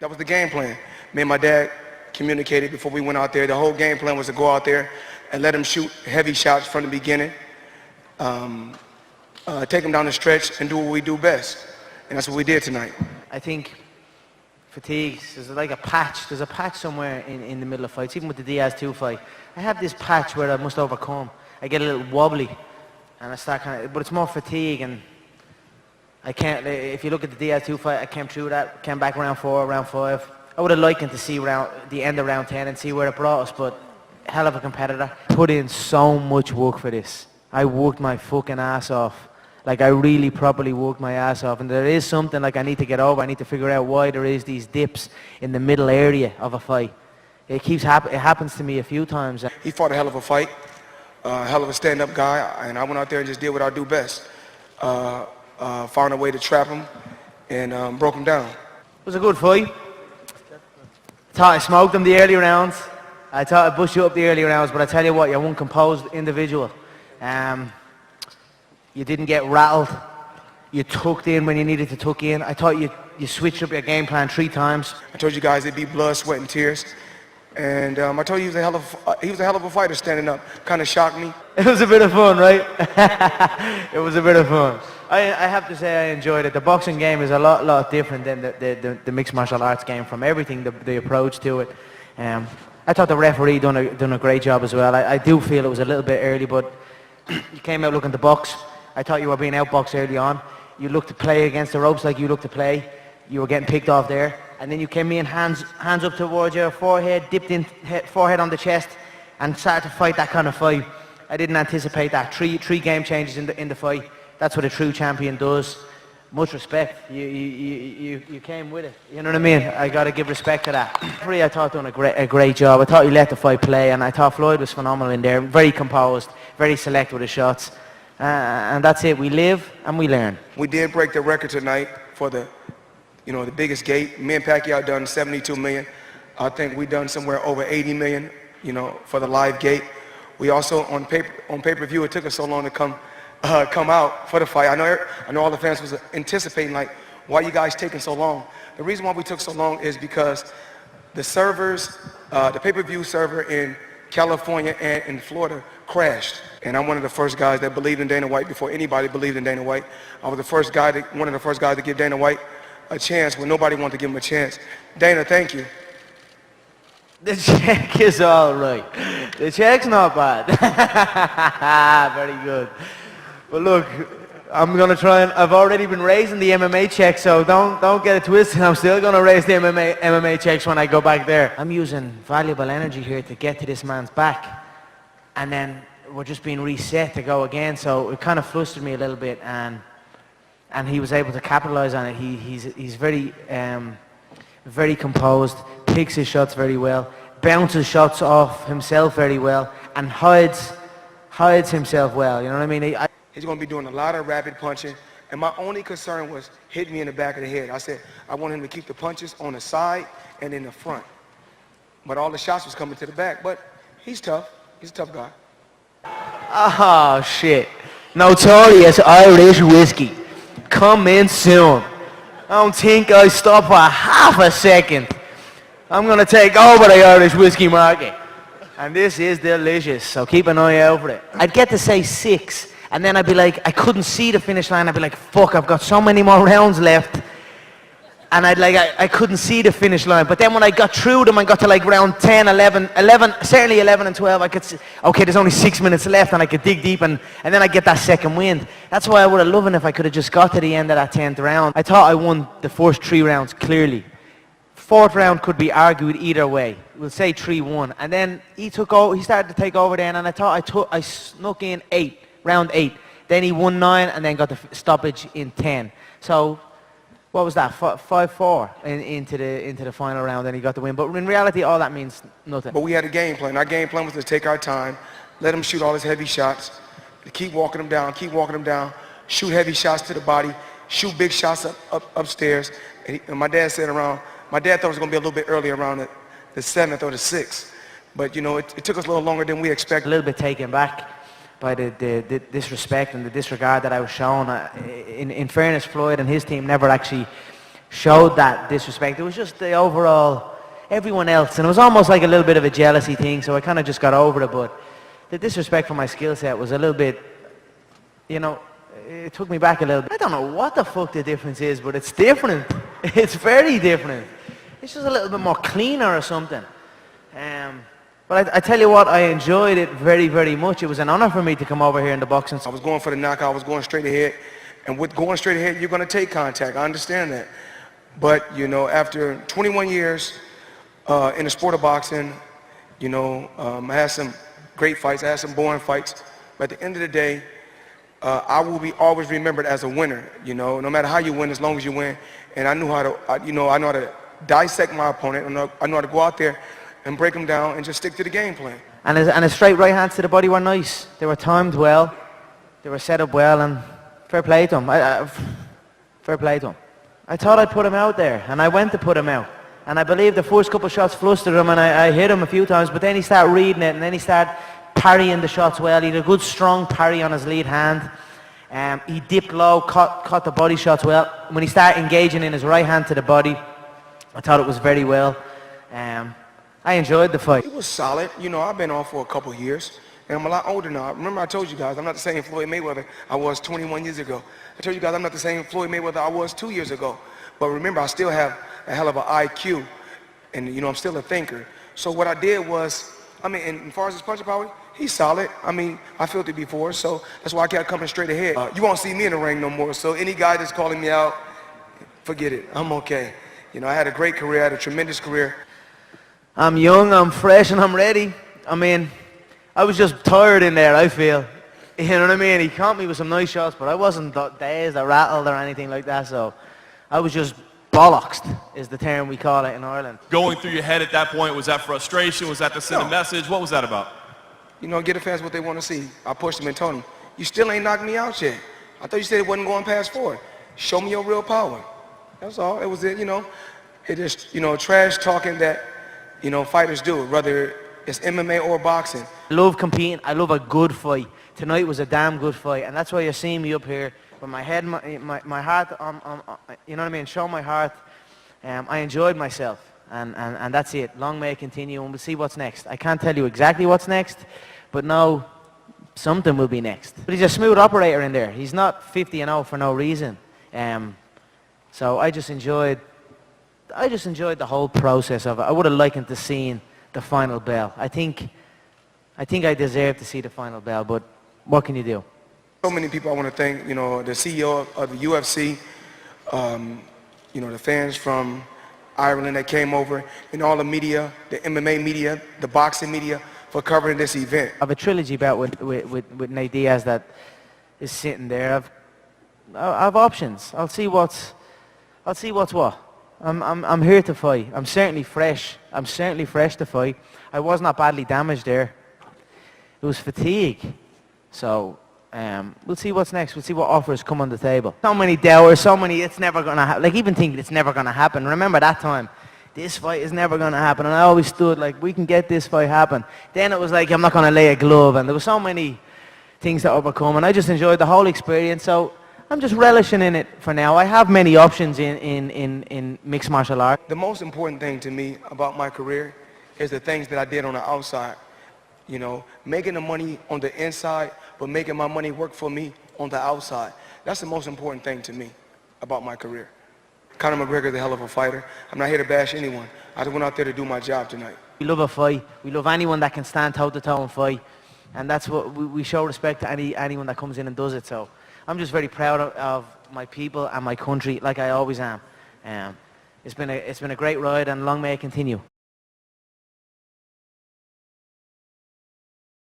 That was the game plan. Me and my dad communicated before we went out there. The whole game plan was to go out there and let him shoot heavy shots from the beginning, take him down the stretch and do what we do best. And that's what we did tonight. I think fatigue, there's like a patch. There's a patch somewhere in the middle of fights, even with the Diaz 2 fight. I have this patch where I must overcome. I get a little wobbly and I start but it's more fatigue, and I can't, if you look at the Diaz 2 fight, I came through that, came back round 4, round 5. I would have liked to see the end of round 10 and see where it brought us, but hell of a competitor. Put in so much work for this. I worked my fucking ass off. Like, I really properly worked my ass off, and there is something like I need to get over. I need to figure out why there is these dips in the middle area of a fight. It happens to me a few times. He fought a hell of a fight, a hell of a stand-up guy, and I went out there and just did what I do best. Found a way to trap him and broke him down. It was a good fight. I thought I smoked him the early rounds. I thought I bushed you up the early rounds, but I tell you what, you're one composed individual. You didn't get rattled. You tucked in when you needed to tuck in. I thought you switched up your game plan 3 times. I told you guys it'd be blood, sweat, and tears. And I told you he was a hell of a fighter standing up. Kind of shocked me. It was a bit of fun, right? It was a bit of fun. I have to say I enjoyed it. The boxing game is a lot different than the mixed martial arts game, from everything, the approach to it. I thought the referee done a great job as well. I do feel it was a little bit early, but you came out looking to box. I thought you were being outboxed early on. You looked to play against the ropes like you looked to play. You were getting picked off there. And then you came in, hands up towards your forehead, dipped in, forehead on the chest, and started to fight that kind of fight. I didn't anticipate that. Three game changes in the fight. That's what a true champion does. Much respect. You came with it. You know what I mean? I got to give respect to that. I thought done a great job. I thought he let the fight play, and I thought Floyd was phenomenal in there. Very composed, very select with his shots. And that's it. We live and we learn. We did break the record tonight for the biggest gate. Me and Pacquiao done 72 million. I think we done somewhere over 80 million, for the live gate. We also on pay-per-view. It took us so long to come out for the fight. I know all the fans was anticipating, like, why you guys taking so long? The reason why we took so long is because the servers, the pay-per-view server in California and in Florida crashed. And I'm one of the first guys that believed in Dana White before anybody believed in Dana White. I was one of the first guys to give Dana White a chance when nobody wanted to give him a chance. Dana, thank you. The check is all right. The check's not bad. Very good. But look, I'm gonna try and I've already been raising the MMA check, so don't get it twisted. I'm still gonna raise the MMA checks when I go back there. I'm using valuable energy here to get to this man's back, and then we're just being reset to go again. So it kind of flustered me a little bit, and he was able to capitalize on it. He's very very composed, picks his shots very well, bounces shots off himself very well, and hides himself well. You know what I mean? He's going to be doing a lot of rapid punching, and my only concern was hitting me in the back of the head. I said I want him to keep the punches on the side and in the front, but all the shots was coming to the back. But he's tough. He's a tough guy. Oh shit! Notorious Irish whiskey, coming soon. I don't think I stop for half a second. I'm gonna take over the Irish whiskey market, and this is delicious. So keep an eye out for it. I'd get to say 6. And then I'd be like, I couldn't see the finish line. I'd be like, fuck, I've got so many more rounds left. And I couldn't see the finish line. But then when I got through them, I got to like round 10, 11, certainly 11 and 12, I could see, okay, there's only 6 minutes left, and I could dig deep, and then I get that second wind. That's why I would have loved it if I could have just got to the end of that 10th round. I thought I won the first 3 rounds clearly. 4th round could be argued either way. We'll say 3-1. And then he started to take over then, and I thought I snuck in 8. Round 8. Then he won 9 and then got the stoppage in 10. So what was that? 5-4 into the final round, and he got the win. But in reality, all that means nothing. But we had a game plan. Our game plan was to take our time, let him shoot all his heavy shots, keep walking him down, shoot heavy shots to the body, shoot big shots upstairs. And my dad thought it was going to be a little bit earlier, around the 7th or the 6th. But it took us a little longer than we expected. A little bit taken back by the disrespect and the disregard that I was shown. In fairness, Floyd and his team never actually showed that disrespect. It was just the overall, everyone else, and it was almost like a little bit of a jealousy thing, so I kind of just got over it, but the disrespect for my skill set was a little bit, you know, it took me back a little bit. I don't know what the fuck the difference is, but it's different. It's very different. It's just a little bit more cleaner or something. But I tell you what, I enjoyed it very, very much. It was an honor for me to come over here in the boxing. I was going for the knockout. I was going straight ahead. And with going straight ahead, you're going to take contact. I understand that. But, you know, after 21 years in the sport of boxing, you know, I had some great fights. I had some boring fights. But at the end of the day, I will be always remembered as a winner, you know, no matter how you win, as long as you win. And I knew how to, I know how to dissect my opponent. I know how to go out there and break them down and just stick to the game plan. And his straight right hands to the body were nice. They were timed well. They were set up well, and fair play to him. Fair play to him. I thought I'd put him out there, and I went to put him out. And I believe the first couple of shots flustered him, and I hit him a few times, but then he started reading it, and then he started parrying the shots well. He had a good strong parry on his lead hand. He dipped low, caught the body shots well. When he started engaging in his right hand to the body, I thought it was very well. I enjoyed the fight. It was solid. You know, I've been off for a couple of years, and I'm a lot older now. Remember I told you guys, I'm not the same Floyd Mayweather I was 21 years ago. I told you guys I'm not the same Floyd Mayweather I was 2 years ago. But remember, I still have a hell of an IQ, and, you know, I'm still a thinker. So what I did was, I mean, and as far as his punching power, he's solid. I mean, I felt it before, so that's why I kept coming straight ahead. You won't see me in the ring no more, so any guy that's calling me out, forget it. I'm okay. You know, I had a great career. I had a tremendous career. I'm young, I'm fresh, and I'm ready. I mean, I was just tired in there, I feel. You know what I mean? He caught me with some nice shots, but I wasn't dazed or rattled or anything like that, so I was just bollocksed, is the term we call it in Ireland. Going through your head at that point, was that frustration? Was that to send a message? What was that about? You know, get the fans what they want to see. I pushed him and told him, you still ain't knocked me out yet. I thought you said it wasn't going past 4. Show me your real power. That's all. It was it, you know. It is, you know, trash talking that, you know, fighters do, whether it's MMA or boxing. I love competing. I love a good fight. Tonight was a damn good fight, and that's why you're seeing me up here with my head, my heart, you know what I mean, show my heart. I enjoyed myself, and that's it. Long may it continue, and we'll see what's next. I can't tell you exactly what's next, but no, something will be next. But he's a smooth operator in there. He's not 50-0 for no reason. So I just enjoyed the whole process of it. I would have liked to see the final bell. I think I deserve to see the final bell, but what can you do? So many people I want to thank, you know, the CEO of the UFC, you know, the fans from Ireland that came over, and all the media, the MMA media, the boxing media, for covering this event. I have a trilogy bout with Nate Diaz that is sitting there. I have options. I'll see what's what. I'm here to fight. I'm certainly fresh. I'm certainly fresh to fight. I was not badly damaged there. It was fatigue. So we'll see what's next. We'll see what offers come on the table. So many doubters, so many it's never going to happen. Like even thinking it's never going to happen. Remember that time? This fight is never going to happen. And I always stood like, we can get this fight happen. Then it was like, I'm not going to lay a glove. And there were so many things to overcome. And I just enjoyed the whole experience. So I'm just relishing in it for now. I have many options in mixed martial art. The most important thing to me about my career is the things that I did on the outside. You know, making the money on the inside, but making my money work for me on the outside. That's the most important thing to me about my career. Conor McGregor is a hell of a fighter. I'm not here to bash anyone. I just went out there to do my job tonight. We love a fight. We love anyone that can stand toe-to-toe and fight. And that's what we show respect to anyone that comes in and does it. So I'm just very proud of my people and my country, like I always am. It's been a great ride, and long may it continue.